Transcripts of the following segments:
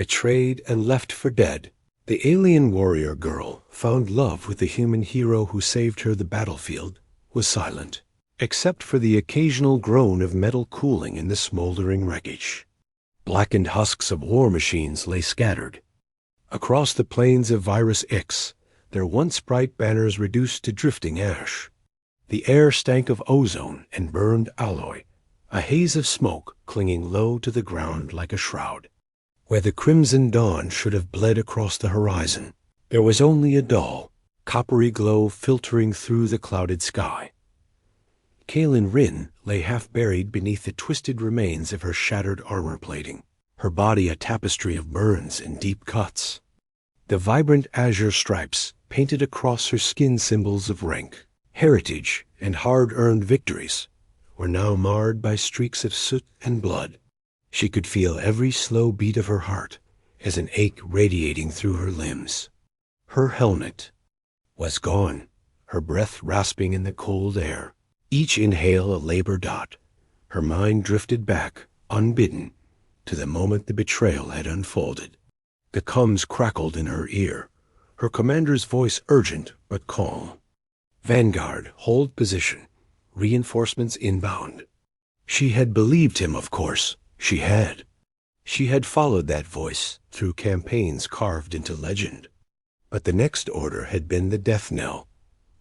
betrayed and left for dead, the alien warrior girl found love with the human hero who saved her the battlefield was silent, except for the occasional groan of metal cooling in the smoldering wreckage. Blackened husks of war machines lay scattered. Across the plains of Vyris IX, their once bright banners reduced to drifting ash. The air stank of ozone and burned alloy, a haze of smoke clinging low to the ground like a shroud. Where the crimson dawn should have bled across the horizon, there was only a dull, coppery glow filtering through the clouded sky. Kaelin Rin lay half buried beneath the twisted remains of her shattered armor plating, her body a tapestry of burns and deep cuts. The vibrant azure stripes painted across her skin symbols of rank, heritage, and hard-earned victories were now marred by streaks of soot and blood. She could feel every slow beat of her heart as an ache radiating through her limbs. Her helmet was gone, her breath rasping in the cold air. Each inhale a labor dot. Her mind drifted back, unbidden, to the moment the betrayal had unfolded. The comms crackled in her ear, her commander's voice urgent but calm. Vanguard, hold position. Reinforcements inbound. She had believed him, of course. She had. She had followed that voice through campaigns carved into legend. But the next order had been the death knell.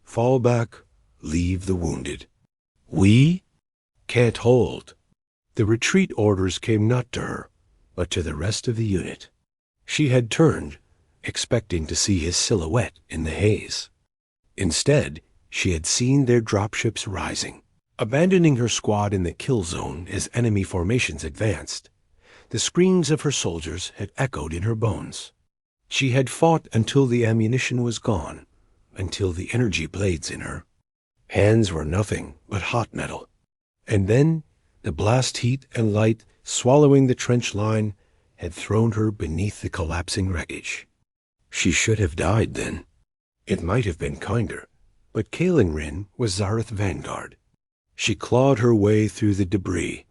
Fall back, leave the wounded. We can't hold. The retreat orders came not to her, but to the rest of the unit. She had turned, expecting to see his silhouette in the haze. Instead, she had seen their dropships rising. Abandoning her squad in the kill zone as enemy formations advanced, the screams of her soldiers had echoed in her bones. She had fought until the ammunition was gone, until the energy blades in her hands were nothing but hot metal. And then the blast heat and light swallowing the trench line had thrown her beneath the collapsing wreckage. She should have died then. It might have been kinder, but Kaelin Rin was Zareth Vanguard. She clawed her way through the debris,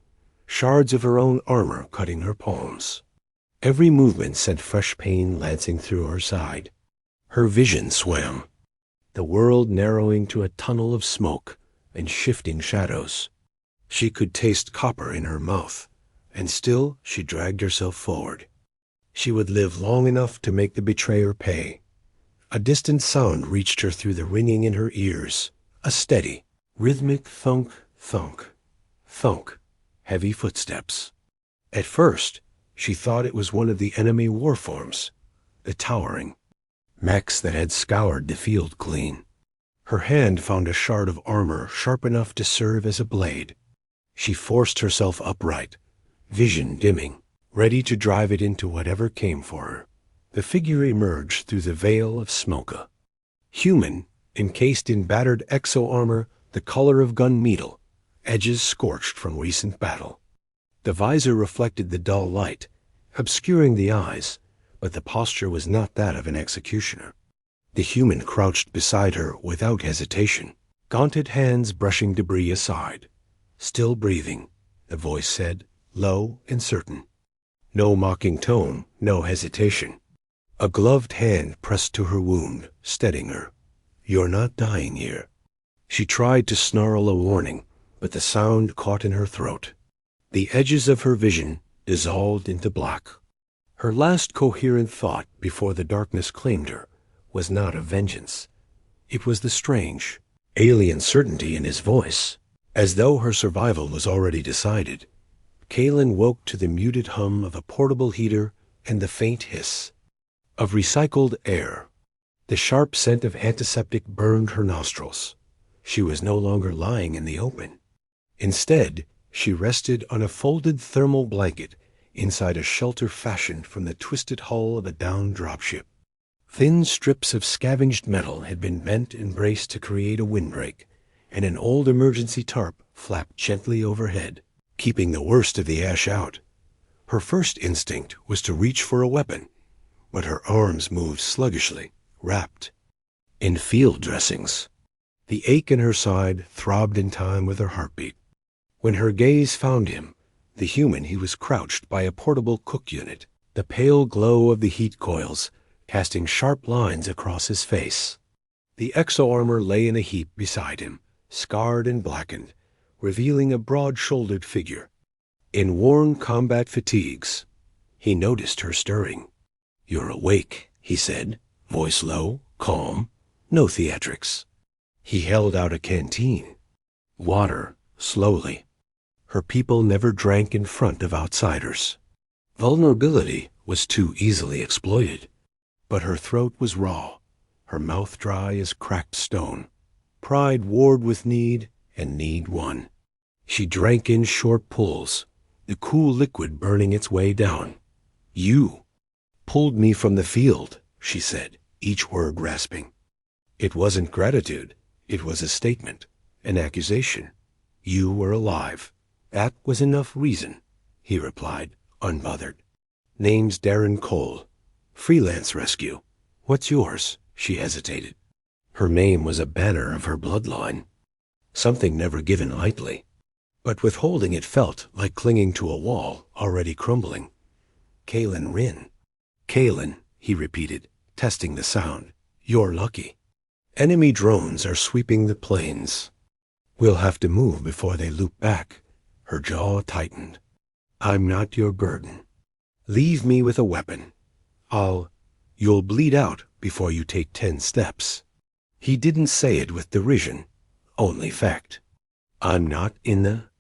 shards of her own armor cutting her palms. Every movement sent fresh pain lancing through her side. Her vision swam, the world narrowing to a tunnel of smoke and shifting shadows. She could taste copper in her mouth, and still she dragged herself forward. She would live long enough to make the betrayer pay. A distant sound reached her through the ringing in her ears, a steady, rhythmic thunk, thunk, thunk, heavy footsteps. At first, she thought it was one of the enemy warforms, the towering mechs that had scoured the field clean. Her hand found a shard of armor sharp enough to serve as a blade. She forced herself upright, vision dimming, ready to drive it into whatever came for her. The figure emerged through the veil of smoke. Human, encased in battered exo-armor the color of gunmetal, edges scorched from recent battle. The visor reflected the dull light, obscuring the eyes, but the posture was not that of an executioner. The human crouched beside her without hesitation, gaunted hands brushing debris aside. Still breathing, the voice said, low and certain. No mocking tone, no hesitation. A gloved hand pressed to her wound, steadying her. You're not dying here. She tried to snarl a warning, but the sound caught in her throat. The edges of her vision dissolved into black. Her last coherent thought before the darkness claimed her was not of vengeance. It was the strange, alien certainty in his voice. As though her survival was already decided, Kaelin woke to the muted hum of a portable heater and the faint hiss of recycled air. The sharp scent of antiseptic burned her nostrils. She was no longer lying in the open. Instead, she rested on a folded thermal blanket inside a shelter fashioned from the twisted hull of a downed dropship. Thin strips of scavenged metal had been bent and braced to create a windbreak, and an old emergency tarp flapped gently overhead, keeping the worst of the ash out. Her first instinct was to reach for a weapon, but her arms moved sluggishly, wrapped in field dressings. The ache in her side throbbed in time with her heartbeat. When her gaze found him, the human, he was crouched by a portable cook unit, the pale glow of the heat coils casting sharp lines across his face. The exo-armor lay in a heap beside him, scarred and blackened, revealing a broad-shouldered figure. In worn combat fatigues, he noticed her stirring. "You're awake," he said, voice low, calm, no theatrics. He held out a canteen. Water, slowly. Her people never drank in front of outsiders. Vulnerability was too easily exploited. But her throat was raw, her mouth dry as cracked stone. Pride warred with need, and need won. She drank in short pulls, the cool liquid burning its way down. "You pulled me from the field," she said, each word rasping. It wasn't gratitude, it was a statement, an accusation. "You were alive. That was enough reason," he replied, unbothered. "Name's Darren Cole. Freelance rescue. What's yours?" She hesitated. Her name was a banner of her bloodline, something never given lightly. But withholding it felt like clinging to a wall already crumbling. "Kaylin Rin." "Kaylin," he repeated, testing the sound. "You're lucky. Enemy drones are sweeping the plains. We'll have to move before they loop back." Her jaw tightened. "I'm not your burden. Leave me with a weapon. You'll bleed out before you take 10 steps. He didn't say it with derision, only fact. "I'm not in the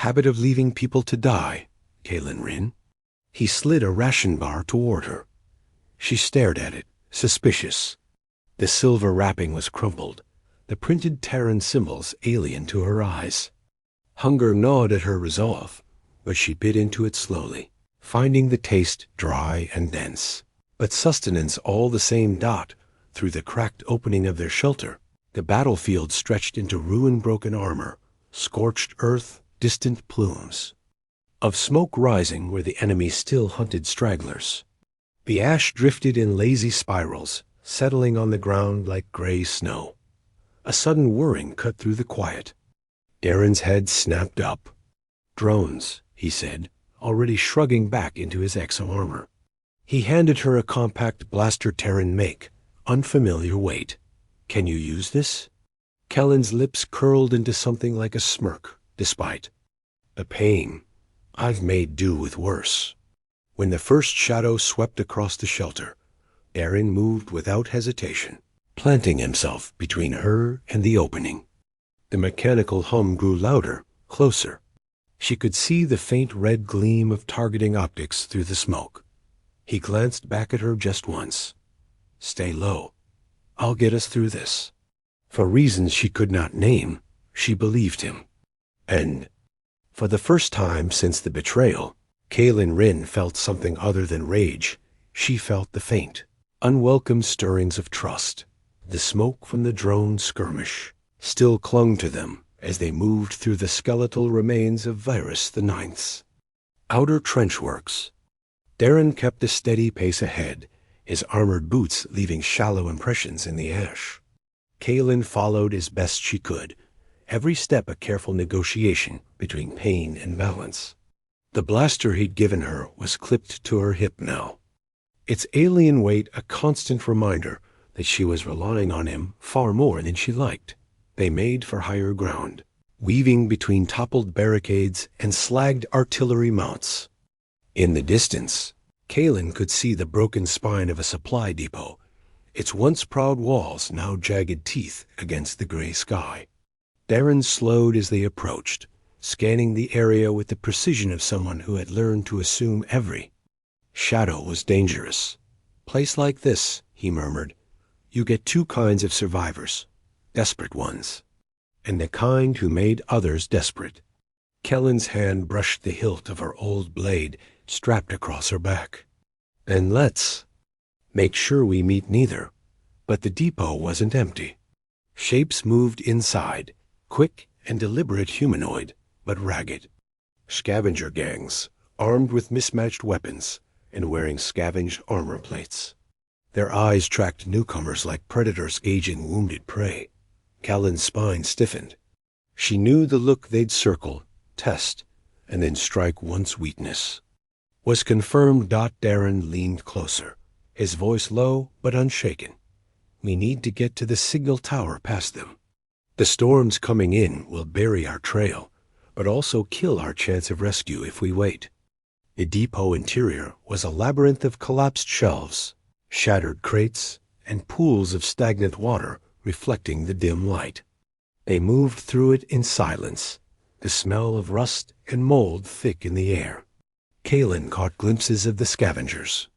habit of leaving people to die, Kaylin Rin." He slid a ration bar toward her. She stared at it, suspicious. The silver wrapping was crumpled, the printed Terran symbols alien to her eyes. Hunger gnawed at her resolve, but she bit into it slowly, finding the taste dry and dense, but sustenance all the same. Through the cracked opening of their shelter, the battlefield stretched into ruin-broken armor, scorched earth, distant plumes of smoke rising where the enemy still hunted stragglers. The ash drifted in lazy spirals, settling on the ground like gray snow. A sudden whirring cut through the quiet. Darren's head snapped up. "Drones," he said, already shrugging back into his exo-armor. He handed her a compact blaster Terran make, unfamiliar weight. "Can you use this?" Kellen's lips curled into something like a smirk, despite a pain. "I've made do with worse." When the first shadow swept across the shelter, Darren moved without hesitation, planting himself between her and the opening. The mechanical hum grew louder, closer. She could see the faint red gleam of targeting optics through the smoke. He glanced back at her just once. "Stay low. I'll get us through this." For reasons she could not name, she believed him. And for the first time since the betrayal, Kaylin Rin felt something other than rage. She felt the faint, unwelcome stirrings of trust. The smoke from the drone skirmish still clung to them as they moved through the skeletal remains of Vyris IX. Outer trenchworks. Darren kept a steady pace ahead, his armored boots leaving shallow impressions in the ash. Kaylin followed as best she could, every step a careful negotiation between pain and balance. The blaster he'd given her was clipped to her hip now, its alien weight a constant reminder that she was relying on him far more than she liked. They made for higher ground, weaving between toppled barricades and slagged artillery mounts. In the distance, Kaylin could see the broken spine of a supply depot, its once proud walls now jagged teeth against the gray sky. Darren slowed as they approached, scanning the area with the precision of someone who had learned to assume every shadow was dangerous. "Place like this," he murmured, "you get 2 kinds of survivors, desperate ones, and the kind who made others desperate." Kellen's hand brushed the hilt of her old blade strapped across her back. "And let's make sure we meet neither." But the depot wasn't empty. Shapes moved inside, quick and deliberate humanoid, but ragged. Scavenger gangs, armed with mismatched weapons and wearing scavenged armor plates. Their eyes tracked newcomers like predators gauging wounded prey. Kellen's spine stiffened. She knew the look they'd circle, test, and then strike once weakness. Was confirmed. Darren leaned closer, his voice low but unshaken. We need to get to the signal tower past them. The storms coming in will bury our trail, but also kill our chance of rescue if we wait. The depot interior was a labyrinth of collapsed shelves, shattered crates, and pools of stagnant water reflecting the dim light. They moved through it in silence, the smell of rust and mold thick in the air. Kalen caught glimpses of the scavengers,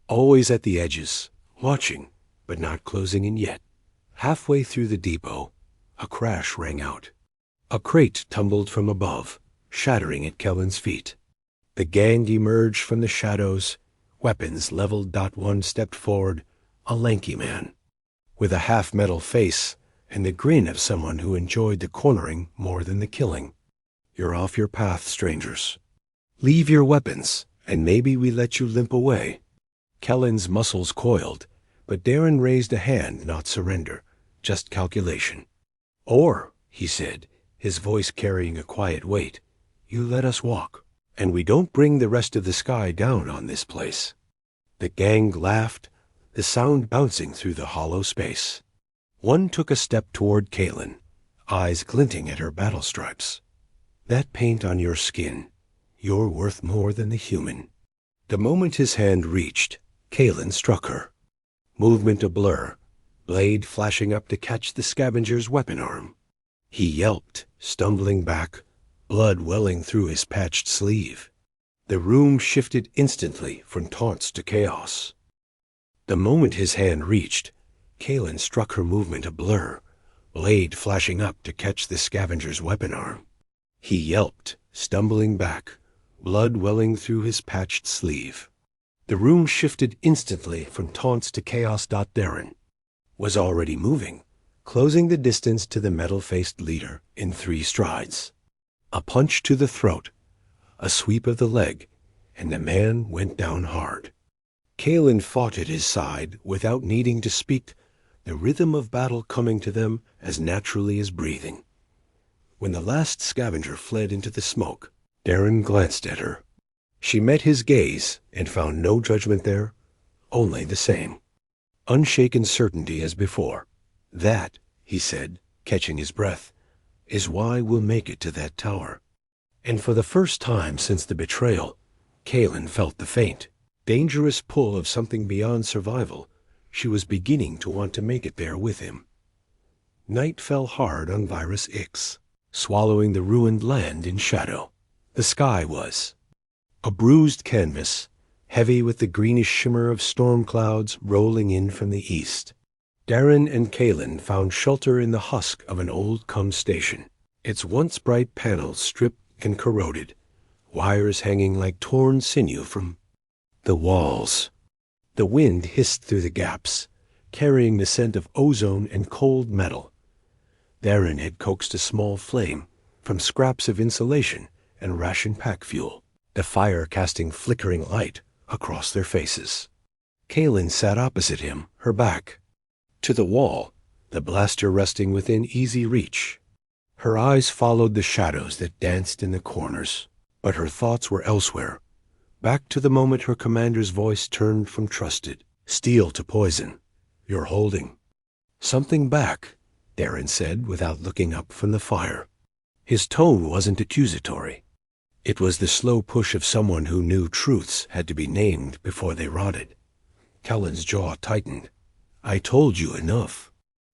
always at the edges, watching, but not closing in yet. Halfway through the depot, a crash rang out. A crate tumbled from above, shattering at Kellen's feet. The gang emerged from the shadows, weapons leveled. One stepped forward, a lanky man, with a half-metal face and the grin of someone who enjoyed the cornering more than the killing. You're off your path, strangers. Leave your weapons, and maybe we let you limp away. Kellen's muscles coiled, but Darren raised a hand, not surrender, just calculation. Or, he said, his voice carrying a quiet weight, you let us walk, and we don't bring the rest of the sky down on this place. The gang laughed, the sound bouncing through the hollow space. One took a step toward Kalen, eyes glinting at her battle stripes. That paint on your skin, you're worth more than the human. The moment his hand reached, Kalen struck her. Movement a blur, blade flashing up to catch the scavenger's weapon arm. He yelped, stumbling back, blood welling through his patched sleeve. The room shifted instantly from taunts to chaos. The moment his hand reached, Kalen struck her movement a blur, blade flashing up to catch the scavenger's weapon arm. He yelped, stumbling back, blood welling through his patched sleeve. The room shifted instantly from taunts to chaos. Darren was already moving, closing the distance to the metal-faced leader in 3 strides. A punch to the throat, a sweep of the leg, and the man went down hard. Kalen fought at his side without needing to speak, the rhythm of battle coming to them as naturally as breathing. When the last scavenger fled into the smoke, Darren glanced at her. She met his gaze and found no judgment there, only the same. Unshaken certainty as before. That, he said, catching his breath, is why we'll make it to that tower. And for the first time since the betrayal, Kalen felt the faint, dangerous pull of something beyond survival. She was beginning to want to make it there with him. Night fell hard on Vyris IX, swallowing the ruined land in shadow. The sky was a bruised canvas, heavy with the greenish shimmer of storm clouds rolling in from the east. Darren and Kalen found shelter in the husk of an old station, its once bright panels stripped and corroded, wires hanging like torn sinew from the walls. The wind hissed through the gaps, carrying the scent of ozone and cold metal. Darren had coaxed a small flame from scraps of insulation and ration pack fuel, the fire casting flickering light across their faces. Kalen sat opposite him, her back to the wall, the blaster resting within easy reach. Her eyes followed the shadows that danced in the corners, but her thoughts were elsewhere, back to the moment her commander's voice turned from trusted steel to poison. You're holding something back, Darren said without looking up from the fire. His tone wasn't accusatory. It was the slow push of someone who knew truths had to be named before they rotted. Kellen's jaw tightened. I told you enough.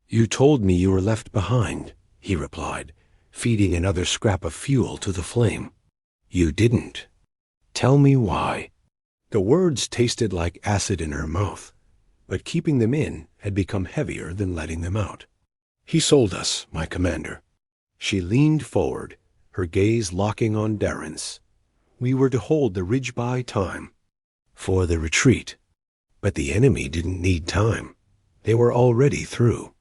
You told me you were left behind, he replied, feeding another scrap of fuel to the flame. You didn't. Tell me why. The words tasted like acid in her mouth, but keeping them in had become heavier than letting them out. He sold us, my commander. She leaned forward, her gaze locking on Darren's. We were to hold the ridge by time for the retreat, but the enemy didn't need time. They were already through.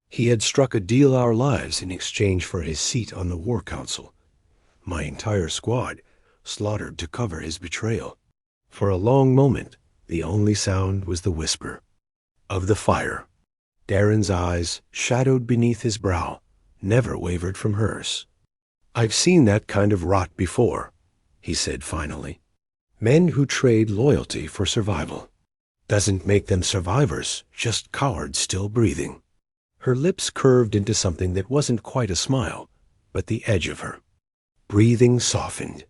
He had struck a deal our lives in exchange for his seat on the War Council. My entire squad slaughtered to cover his betrayal. For a long moment, the only sound was the whisper of the fire. Darren's eyes, shadowed beneath his brow, never wavered from hers. I've seen that kind of rot before, he said finally. Men who trade loyalty for survival. Doesn't make them survivors, just cowards still breathing. Her lips curved into something that wasn't quite a smile, but the edge of her. Breathing softened.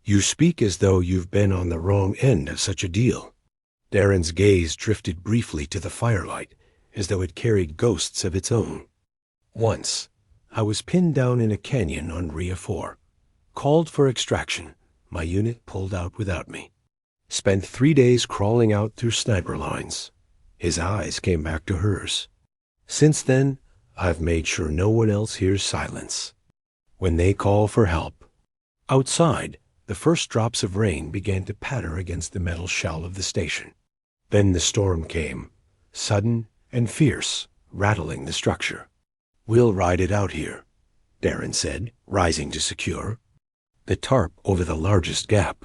You speak as though you've been on the wrong end of such a deal. Darren's gaze drifted briefly to the firelight, as though it carried ghosts of its own. Once, I was pinned down in a canyon on Rhea 4. Called for extraction. My unit pulled out without me. Spent 3 days crawling out through sniper lines. His eyes came back to hers. Since then, I've made sure no one else hears silence. When they call for help. Outside, the first drops of rain began to patter against the metal shell of the station. Then the storm came, sudden and fierce, rattling the structure. We'll ride it out here, Darren said, rising to secure the tarp over the largest gap.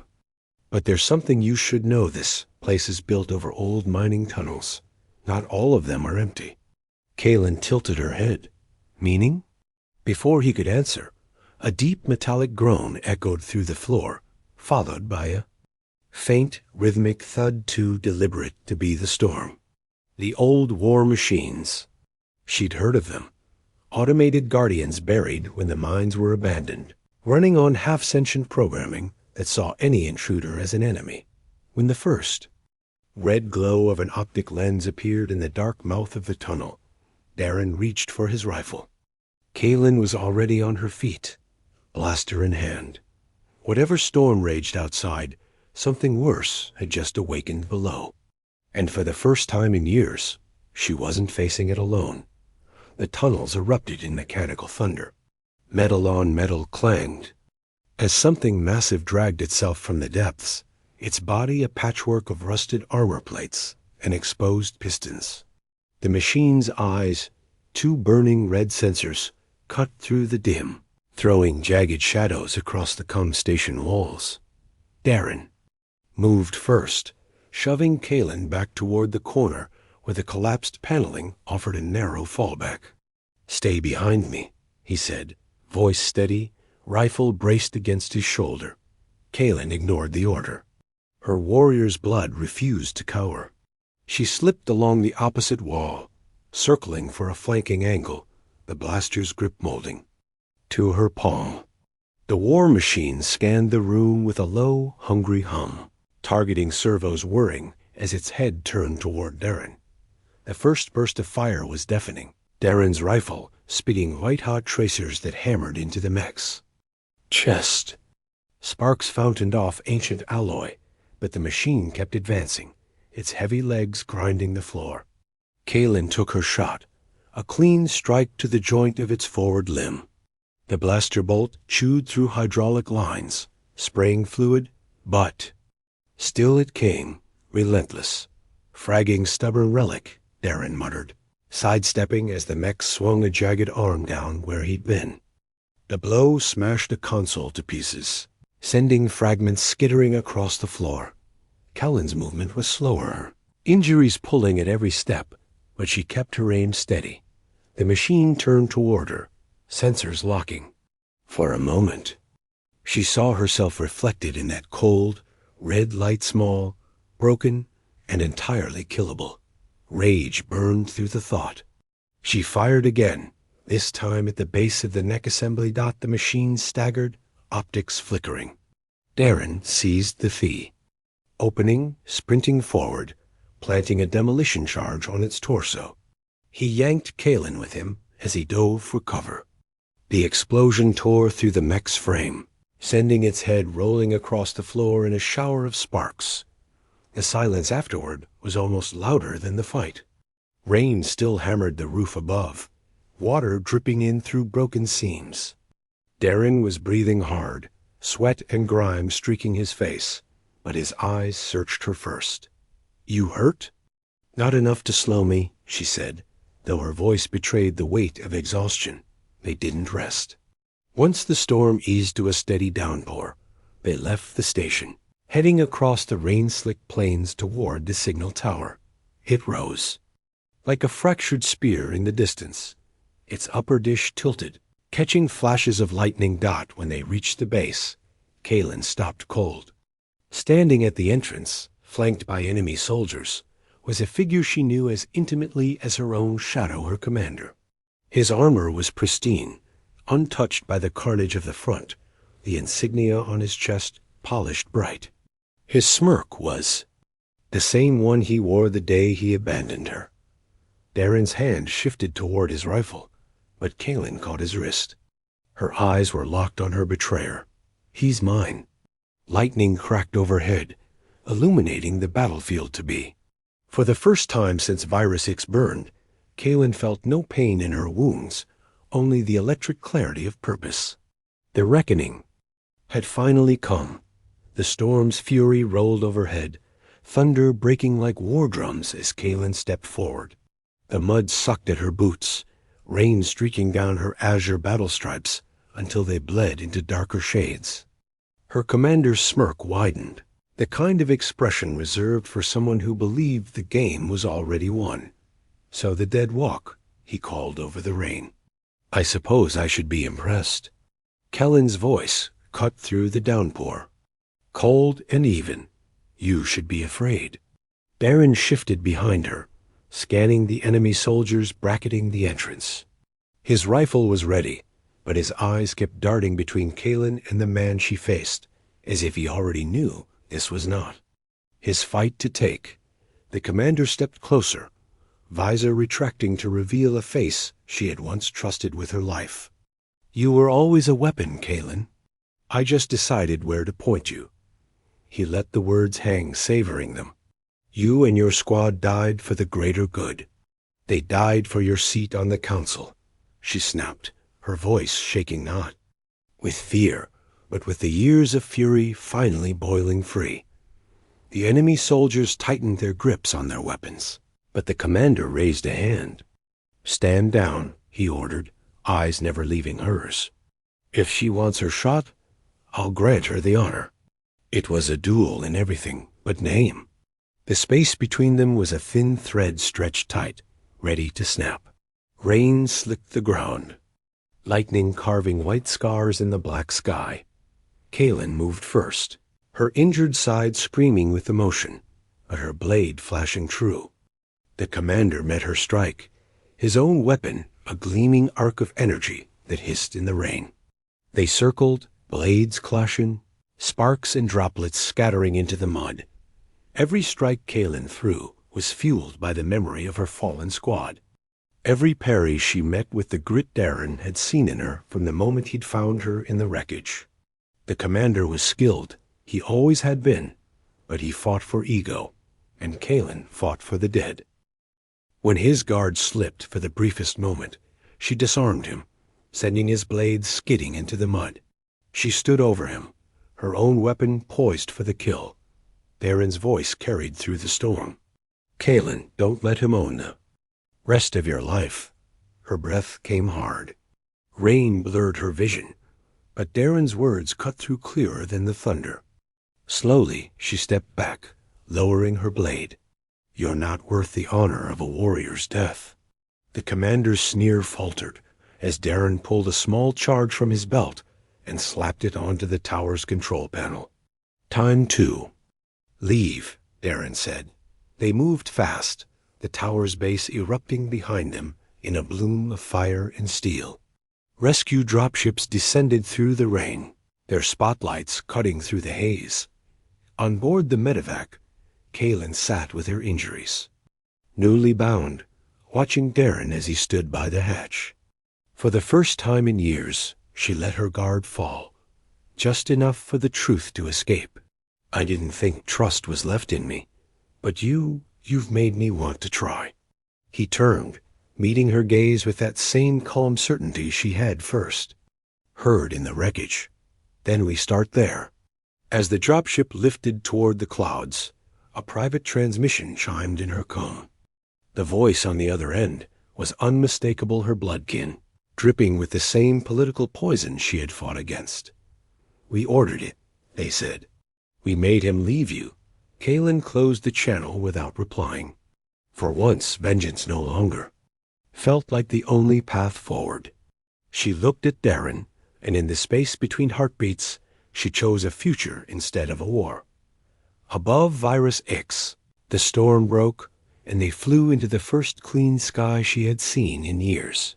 But there's something you should know. This place is built over old mining tunnels. Not all of them are empty. Kaelin tilted her head. Meaning? Before he could answer, a deep metallic groan echoed through the floor, followed by a faint, rhythmic thud too deliberate to be the storm. The old war machines. She'd heard of them. Automated guardians buried when the mines were abandoned, running on half-sentient programming that saw any intruder as an enemy. When the first red glow of an optic lens appeared in the dark mouth of the tunnel, Darren reached for his rifle. Kaelin was already on her feet, blaster in hand. Whatever storm raged outside, something worse had just awakened below. And for the first time in years, she wasn't facing it alone. The tunnels erupted in mechanical thunder. Metal on metal clanged. As something massive dragged itself from the depths, its body a patchwork of rusted armor plates and exposed pistons. The machine's eyes, 2 burning red sensors, cut through the dim, throwing jagged shadows across the station walls. Darren moved first, shoving Kaelin back toward the corner where the collapsed paneling offered a narrow fallback. Stay behind me, he said, voice steady, rifle braced against his shoulder. Kaelin ignored the order. Her warrior's blood refused to cower. She slipped along the opposite wall, circling for a flanking angle, the blaster's grip molding. To her palm. The war machine scanned the room with a low, hungry hum, targeting servos whirring as its head turned toward Darren. The first burst of fire was deafening, Darren's rifle spitting white-hot tracers that hammered into the mechs. Chest. Sparks fountained off ancient alloy, but the machine kept advancing, its heavy legs grinding the floor. Kaelin took her shot, a clean strike to the joint of its forward limb. The blaster bolt chewed through hydraulic lines, spraying fluid, but still it came, relentless. Fragging stubborn relic, Darren muttered, sidestepping as the mech swung a jagged arm down where he'd been. The blow smashed a console to pieces, sending fragments skittering across the floor. Kaelin's movement was slower, injuries pulling at every step, but she kept her aim steady. The machine turned toward her, sensors locking. For a moment, she saw herself reflected in that cold, red light, small, broken, and entirely killable. Rage burned through the thought. She fired again, this time at the base of the neck assembly. The machine staggered, optics flickering. Darren seized the fee, opening, sprinting forward, planting a demolition charge on its torso. He yanked Kaelin with him as he dove for cover. The explosion tore through the mech's frame, sending its head rolling across the floor in a shower of sparks. The silence afterward was almost louder than the fight. Rain still hammered the roof above, water dripping in through broken seams. Darren was breathing hard, sweat and grime streaking his face, but his eyes searched her first. "You hurt?" "Not enough to slow me," she said, though her voice betrayed the weight of exhaustion. They didn't rest. Once the storm eased to a steady downpour, they left the station, heading across the rain-slicked plains toward the signal tower. It rose, like a fractured spear in the distance. Its upper dish tilted, catching flashes of lightning. When they reached the base, Kaelin stopped cold. Standing at the entrance, flanked by enemy soldiers, was a figure she knew as intimately as her own shadow, her commander. His armor was pristine, untouched by the carnage of the front, the insignia on his chest polished bright. His smirk was the same one he wore the day he abandoned her. Darren's hand shifted toward his rifle, but Kaelin caught his wrist. Her eyes were locked on her betrayer. He's mine. Lightning cracked overhead, illuminating the battlefield to be. For the first time since Vyris IX burned, Kaelin felt no pain in her wounds, only the electric clarity of purpose. The reckoning had finally come. The storm's fury rolled overhead, thunder breaking like war drums as Kaelin stepped forward. The mud sucked at her boots, rain streaking down her azure battle stripes until they bled into darker shades. Her commander's smirk widened, the kind of expression reserved for someone who believed the game was already won. "So the dead walk," he called over the rain. "I suppose I should be impressed." Kellen's voice cut through the downpour. Cold and even. "You should be afraid." Darren shifted behind her, scanning the enemy soldiers bracketing the entrance. His rifle was ready, but his eyes kept darting between Kaelin and the man she faced, as if he already knew this was not his fight to take. The commander stepped closer, visor retracting to reveal a face she had once trusted with her life. "You were always a weapon, Kaelin. I just decided where to point you." He let the words hang, savoring them. "You and your squad died for the greater good. They died for your seat on the council," she snapped, her voice shaking not with fear, but with the years of fury finally boiling free. The enemy soldiers tightened their grips on their weapons, but the commander raised a hand. "Stand down," he ordered, eyes never leaving hers. "If she wants her shot, I'll grant her the honor." It was a duel in everything but name. The space between them was a thin thread stretched tight, ready to snap. Rain slicked the ground, lightning carving white scars in the black sky. Kaelin moved first, her injured side screaming with emotion, but her blade flashing true. The commander met her strike, his own weapon a gleaming arc of energy that hissed in the rain. They circled, blades clashing, sparks and droplets scattering into the mud. Every strike Kaelin threw was fueled by the memory of her fallen squad. Every parry she met with the grit Darren had seen in her from the moment he'd found her in the wreckage. The commander was skilled, he always had been, but he fought for ego, and Kaelin fought for the dead. When his guard slipped for the briefest moment, she disarmed him, sending his blade skidding into the mud. She stood over him, her own weapon poised for the kill. Darren's voice carried through the storm. "Kaelin, don't let him own the rest of your life." Her breath came hard. Rain blurred her vision, but Darren's words cut through clearer than the thunder. Slowly, she stepped back, lowering her blade. "You're not worth the honor of a warrior's death." The commander's sneer faltered as Darren pulled a small charge from his belt and slapped it onto the tower's control panel. "Time to leave," Darren said. They moved fast, the tower's base erupting behind them in a bloom of fire and steel. Rescue dropships descended through the rain, their spotlights cutting through the haze. On board the medevac, Kaelin sat with her injuries, newly bound, watching Darren as he stood by the hatch. For the first time in years, she let her guard fall, just enough for the truth to escape. "I didn't think trust was left in me, but you've made me want to try." He turned, meeting her gaze with that same calm certainty she had first. "Heard in the wreckage. Then we start there." As the dropship lifted toward the clouds, a private transmission chimed in her comb. The voice on the other end was unmistakable her bloodkin, dripping with the same political poison she had fought against. "We ordered it," they said. "We made him leave you." Kaelin closed the channel without replying. For once, vengeance no longer felt like the only path forward. She looked at Darren, and in the space between heartbeats, she chose a future instead of a war. Above Vyris IX, the storm broke, and they flew into the first clean sky she had seen in years.